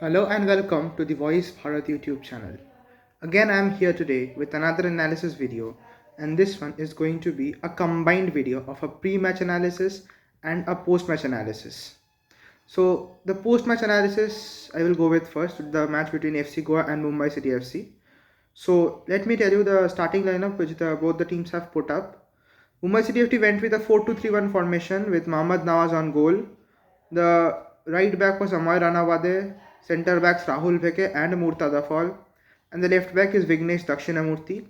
Hello and welcome to the Voice Bharat YouTube channel. Again, I am here today with another analysis video, and this one is going to be a combined video of a pre-match analysis and a post-match analysis. So, the post-match analysis I will go with first, the match between FC Goa and Mumbai City FC. So, let me tell you the starting lineup which both the teams have put up. Mumbai City FC went with a 4-2-3-1 formation with Mohammad Nawaz on goal. The right back was Amoy Ranawade, centre backs Rahul Bheke and Murtada Fall, and the left back is Vignesh Dakshinamurthy.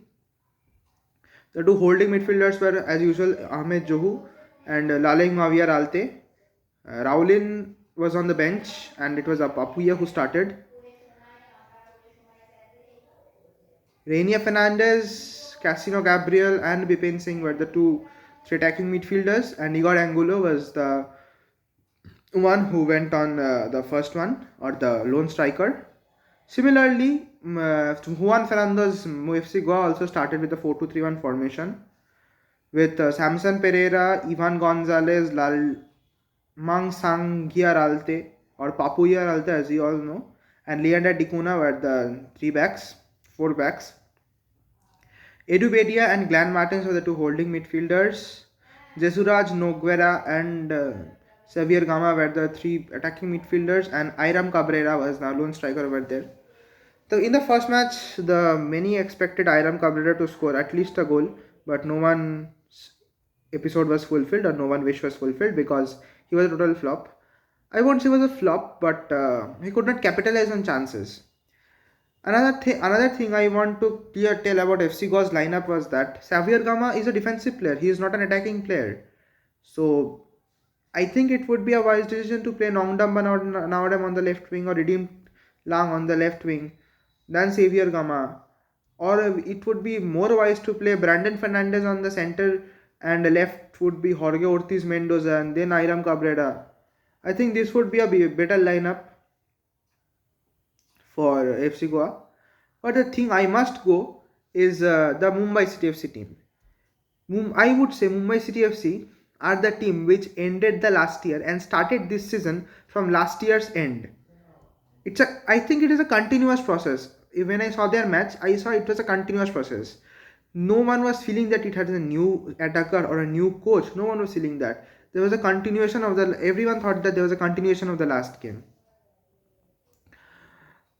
The two holding midfielders were, as usual, Ahmed Johu and Laleng Mavia Ralte. Raulin was on the bench, and it was Papuya who started. Rania Fernandez, Casino Gabriel, and Bipin Singh were the two attacking midfielders, and Igor Angulo was the one who went on the first one, or the lone striker. Similarly, Juan Fernando's FC Goa also started with the 4-2-3-1 formation with Samson Pereira, Ivan Gonzalez, Mang Sanghia Ralte or Papuya Ralte, as you all know, and Leander Dicuna were the four backs. Edu Bedia and Glenn Martins were the two holding midfielders. Jesuraj Noguera and Xavier Gama were the three attacking midfielders, and Iram Cabrera was the lone striker over there. So in the first match, the many expected Iram Cabrera to score at least a goal, but no one's episode was fulfilled or no one wish was fulfilled because he was a total flop. I won't say he was a flop, but he could not capitalize on chances. Another thing I want to tell about FC Goa's lineup was that Xavier Gama is a defensive player. He is not an attacking player. So I think it would be a wise decision to play Nongdam Nawadam on the left wing or Redeem Lang on the left wing than Xavier Gama. Or it would be more wise to play Brandon Fernandez on the center, and the left would be Jorge Ortiz Mendoza and then Iram Cabrera. I think this would be a better lineup for FC Goa. But the thing I must go is the Mumbai City FC team. I would say Mumbai City FC are the team which ended the last year and started this season from last year's end. I think it is a continuous process. When I saw their match, I saw it was a continuous process. No one was feeling that it had a new attacker or a new coach. No one was feeling that. There was a continuation of everyone thought that there was a continuation of the last game.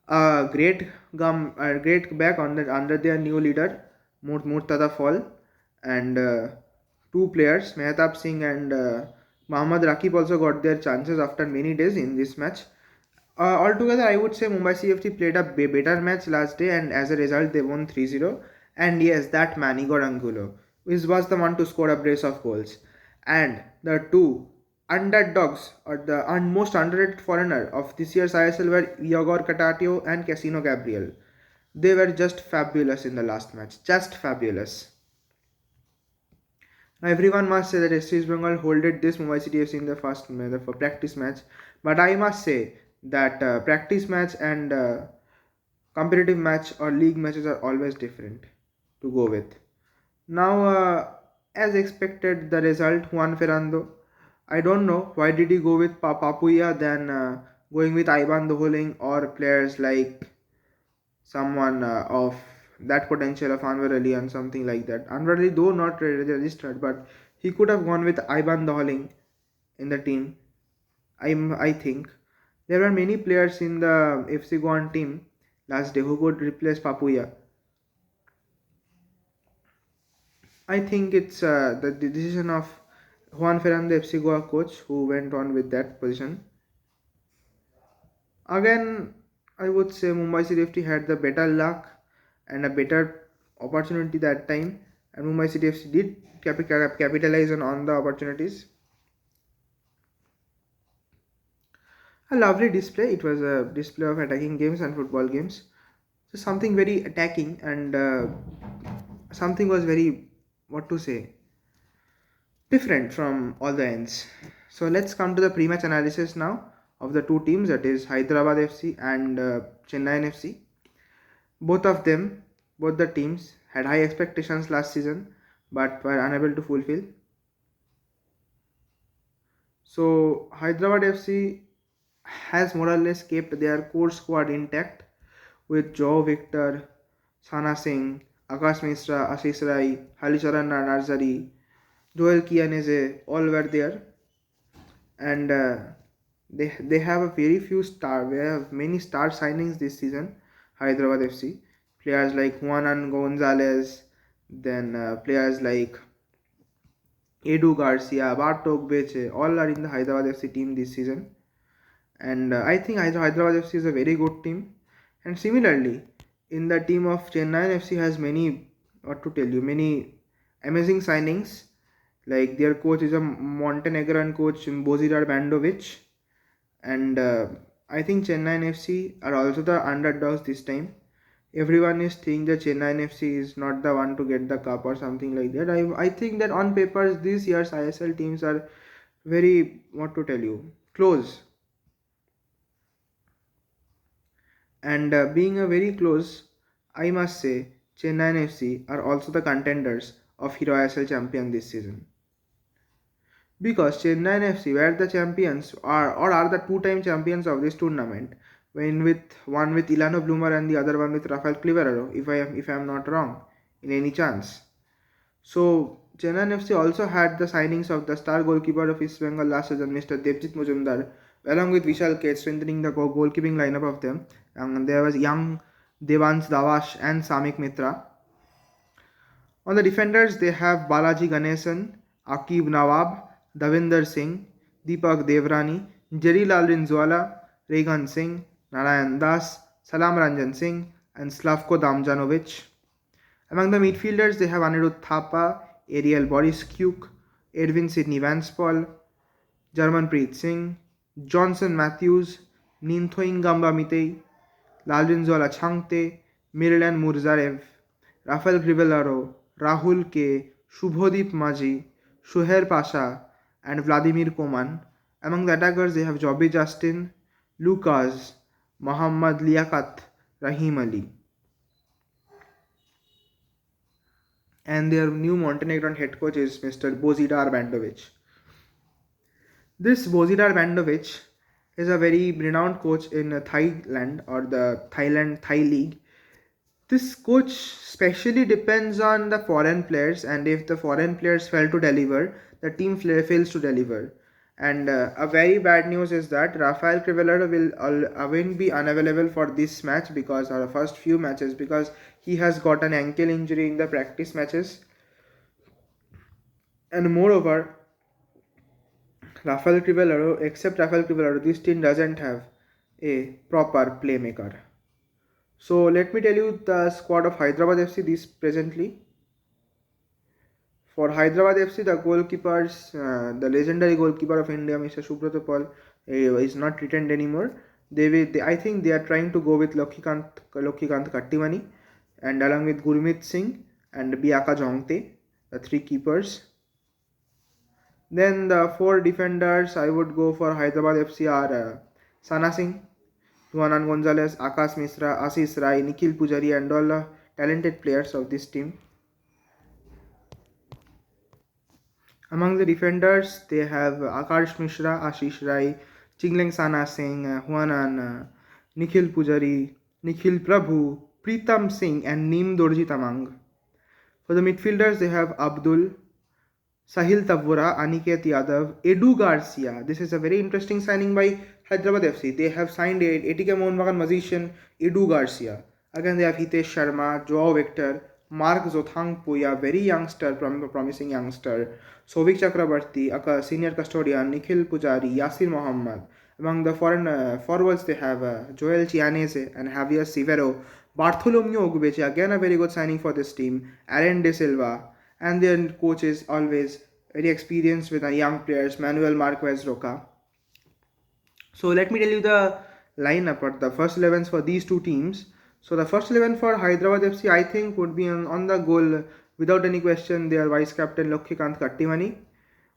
Great back under their new leader Murtada Fall, and two players Mehtab Singh and Mohammad Rakib also got their chances after many days in this match. Altogether, I would say Mumbai CFT played a better match last day, and as a result, they won 3-0. And yes, that man, Igor Angulo, was the one to score a brace of goals. And the two underdogs, or the most underrated foreigner of this year's ISL, were Igor Katatio and Casino Gabriel. They were just fabulous in the last match. Just fabulous. Now, everyone must say that SC Bengal holded this Mumbai City FC in the first for practice match. But I must say that practice match and competitive match or league matches are always different to go with. Now, as expected, the result Juan Ferrando. I don't know why did he go with Papuya than going with Ivan Doholing or players like someone of that potential of Anwar Ali and something like that. Anwar Ali, though not registered, but he could have gone with Ivan Doholing in the team. I think there were many players in the FC Goan team last day who could replace Papuya. I think it's the decision of Juan Ferrando, FC Goa coach, who went on with that position. Again, I would say Mumbai City FC had the better luck and a better opportunity that time, and Mumbai City FC did capitalize on the opportunities. A lovely display. It was a display of attacking games and football games. So something very attacking, and something was very, what to say, different from all the ends. So let's come to the pre-match analysis now of the two teams, that is Hyderabad FC and Chennai FC. Both the teams had high expectations last season but were unable to fulfill. So Hyderabad FC has more or less kept their core squad intact with Joe Victor, Sana Singh, Akash Mishra, Ashish Rai, Halicharan Narzari, Joel Kianese, all were there, and they have a very few star. We have many star signings this season. Hyderabad FC players like Juanan Gonzalez, then players like Edu Garcia, Bartok Beche, all are in the Hyderabad FC team this season. And I think Hyderabad FC is a very good team. And similarly, in the team of Chennai FC has many, what to tell you, many amazing signings. Like their coach is a Montenegrin coach, Bozidar Bandovic. And I think Chennai FC are also the underdogs this time. Everyone is thinking that Chennai FC is not the one to get the cup or something like that. I think that on papers this year's ISL teams are very, what to tell you, close. And being a very close, I must say Chennai FC are also the contenders of Hero ISL champion this season. Because Chennai FC were the champions are the two-time champions of this tournament, when with one with Ilano Bloomer and the other one with Rafael Cliverero, if I am not wrong, in any chance. So Chennai FC also had the signings of the star goalkeeper of East Bengal last season, Mr. Devjit Mujumdar, along with Vishal Kate, strengthening the goalkeeping lineup of them. And there was young Devans Davash and Samik Mitra. On the defenders, they have Balaji Ganesan, Akib Nawab, Davinder Singh, Deepak Devrani, Jerry Lal Rinzwala, Regan Singh, Narayan Das, Salam Ranjan Singh, and Slavko Damjanovic. Among the midfielders, they have Anirudh Thapa, Ariel Boris Kuk, Edwin Sidney Vanspol, Jarmanpreet Singh, Johnson Matthews, Ninthoing Gamba Mitei, Lalrinzola Changte, Mirlan Murzarev, Rafael Grivellaro, Rahul K, Shubhodip Maji, Shuher Pasha, and Vladimir Koman. Among the attackers, they have Joby Justin, Lucas, Mohammad Liaquat, Rahim Ali. And their new Montenegrin head coach is Mr. Bozidar Bandovic. This Bozidar Bandovic is a very renowned coach in Thailand, or the Thai League. This coach specially depends on the foreign players, and if the foreign players fail to deliver, the team fails to deliver. And a very bad news is that Rafael Crivellaro will again be unavailable for this match, because our first few matches, because he has got an ankle injury in the practice matches. And moreover, except Rafael Crivellaro, this team doesn't have a proper playmaker. So let me tell you the squad of Hyderabad FC this presently. For Hyderabad FC, the goalkeepers, the legendary goalkeeper of India, Mr. Subrata Paul, is not retained anymore. I think they are trying to go with Lokkikant Kattimani, and along with Gurmeet Singh and Biaka Jongte, the three keepers. Then the four defenders I would go for Hyderabad FC are Sana Singh, Juanan Gonzalez, Akash Mishra, Ashish Rai, Nikhil Pujari, and all the talented players of this team. Among the defenders, they have Akash Mishra, Ashish Rai, Chingleng Sana Singh, Juanan, Nikhil Pujari, Nikhil Prabhu, Pritam Singh, and Neem Dorji Tamang. For the midfielders, they have Abdul, Sahil Tavura, Aniket Yadav, Edu Garcia. This is a very interesting signing by Hyderabad FC. They have signed ATK Mohun Bagan magician Edu Garcia. Again, they have Hitesh Sharma, Joao Victor, Mark Zothang Puya, very youngster, promising youngster, Sovik Chakrabarti, a senior custodian, Nikhil Pujari, Yasir Mohammad. Among the foreign forwards, they have Joel Chianese and Javier Severo, Bartholomew Ogbeche, again a very good signing for this team, Aaron De Silva, and their coach is always very experienced with the young players, Manuel Marquez Roca. So let me tell you the lineup or the first 11s for these two teams. So the first 11 for Hyderabad FC, I think, would be on the goal, without any question, their vice captain Lokkikant Kattimani.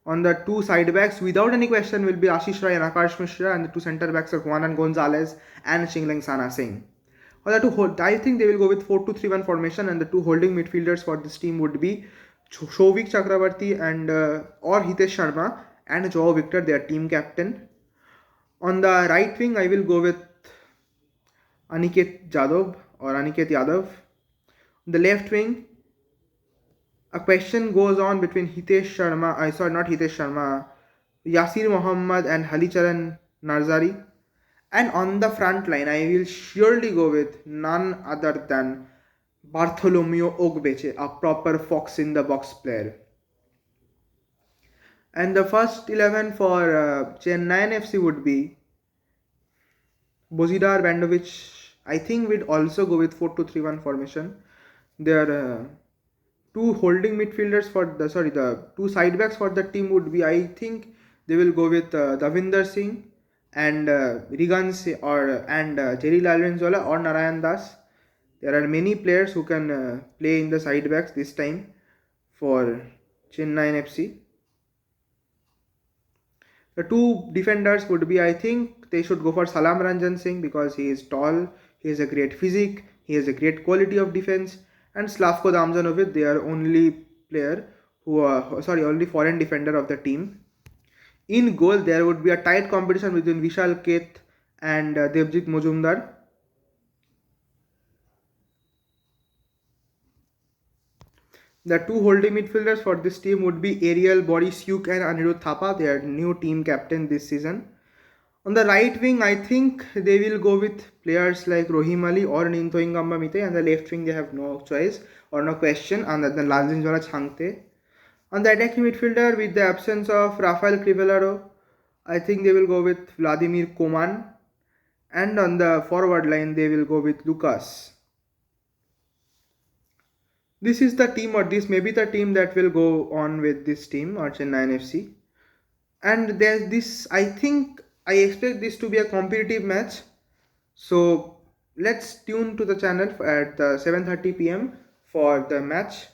On the two side backs, without any question, will be Ashish Rai and Akash Mishra, and the two centre backs are Juanan Gonzalez and Chingleng Sana Singh. On the two I think they will go with 4-2-3-1 formation, and the two holding midfielders for this team would be Shovik Chakrabarti and or Hitesh Sharma and Joao Victor, their team captain. On the right wing, I will go with Aniket Yadav. On the left wing, a question goes on between Yasir Mohammad and Halicharan Narzari. And on the front line, I will surely go with none other than Bartholomew Ogbeche, a proper fox in the box player. And the first 11 for Chennai FC would be Bozidar Bandovic. I think we'd also go with 4-2-3-1 formation. There are two holding midfielders the two side backs for the team would be, I think they will go with Davinder Singh and Jerry Lalrenzola or Narayan Das. There are many players who can play in the side backs this time for Chennai FC. The two defenders would be, I think they should go for Salam Ranjan Singh because he is tall, he has a great physique, he has a great quality of defense, and Slavko Damjanovic, they are only only foreign defender of the team. In goal, there would be a tight competition between Vishal Keth and Devjit Mojumdar. The two holding midfielders for this team would be Ariel Borysiuk and Anirudh Thapa. They are new team captain this season. On the right wing, I think they will go with players like Rohim Ali or Nintoingamba Mite. And the left wing, they have no choice or no question other than Lalzinjwala Chhangte. On the attacking midfielder, with the absence of Rafael Crivellaro, I think they will go with Vladimir Koman. And on the forward line, they will go with Lucas. This is the team, or this may be the team that will go on with this team or Chennai FC. And there's this, I expect this to be a competitive match. So let's tune to the channel at 7:30 p.m. for the match.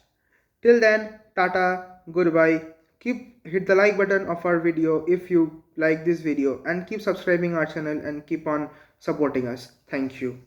Till then, tata, goodbye. Hit the like button of our video if you like this video, and keep subscribing our channel and keep on supporting us. Thank you.